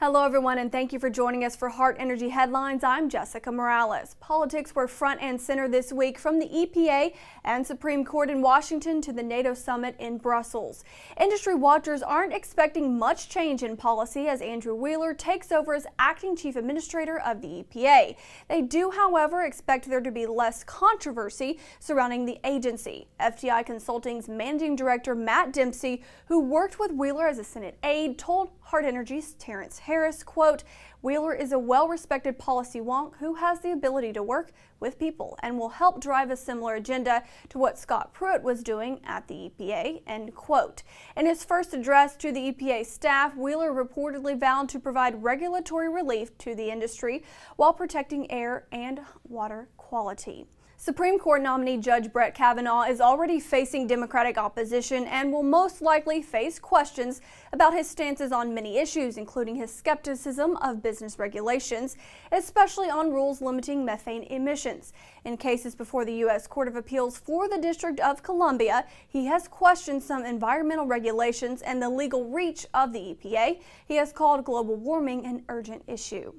Hello everyone, and thank you for joining us for Hart Energy Headlines. I'm Jessica Morales. Politics were front and center this week, from the EPA and Supreme Court in Washington to the NATO summit in Brussels. Industry watchers aren't expecting much change in policy as Andrew Wheeler takes over as acting chief administrator of the EPA. They do, however, expect there to be less controversy surrounding the agency. FTI Consulting's managing director Matt Dempsey, who worked with Wheeler as a Senate aide, told Hart Energy's Terrence Harris, quote, "Wheeler is a well-respected policy wonk who has the ability to work with people and will help drive a similar agenda to what Scott Pruitt was doing at the EPA," end quote. In his first address to the EPA staff, Wheeler reportedly vowed to provide regulatory relief to the industry while protecting air and water quality. Supreme Court nominee Judge Brett Kavanaugh is already facing Democratic opposition and will most likely face questions about his stances on many issues, including his skepticism of business regulations, especially on rules limiting methane emissions. In cases before the U.S. Court of Appeals for the District of Columbia, he has questioned some environmental regulations and the legal reach of the EPA. He has called global warming an urgent issue.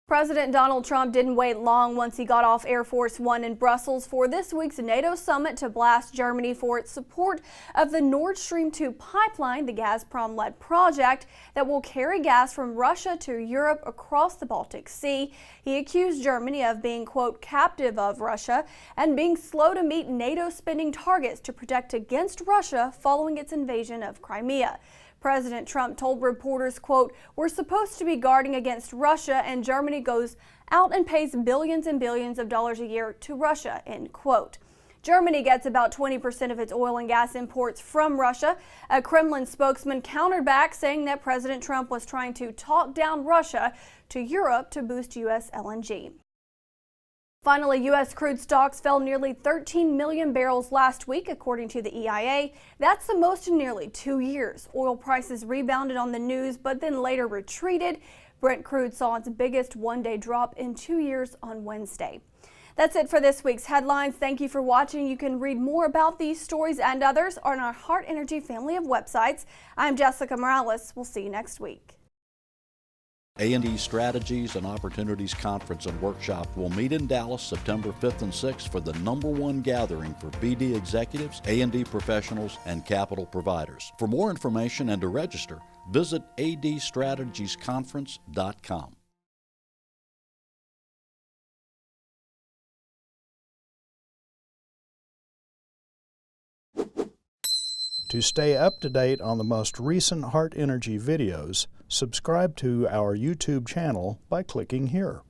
President Donald Trump didn't wait long once he got off Air Force One in Brussels for this week's NATO summit to blast Germany for its support of the Nord Stream 2 pipeline, the Gazprom-led project that will carry gas from Russia to Europe across the Baltic Sea. He accused Germany of being, quote, captive of Russia and being slow to meet NATO spending targets to protect against Russia following its invasion of Crimea. President Trump told reporters, quote, "We're supposed to be guarding against Russia, and Germany goes out and pays billions and billions of dollars a year to Russia," end quote. Germany gets about 20% of its oil and gas imports from Russia. A Kremlin spokesman countered back, saying that President Trump was trying to talk down Russia to Europe to boost U.S. LNG. Finally, U.S. crude stocks fell nearly 13 million barrels last week, according to the EIA. That's the most in nearly 2 years. Oil prices rebounded on the news, but then later retreated. Brent crude saw its biggest one-day drop in 2 years on Wednesday. That's it for this week's headlines. Thank you for watching. You can read more about these stories and others on our Hart Energy family of websites. I'm Jessica Morales. We'll see you next week. A&D Strategies and Opportunities Conference and Workshop will meet in Dallas September 5th and 6th for the #1 gathering for BD executives, A&D professionals, and capital providers. For more information and to register, visit adstrategiesconference.com. To stay up to date on the most recent Hart Energy videos, subscribe to our YouTube channel by clicking here.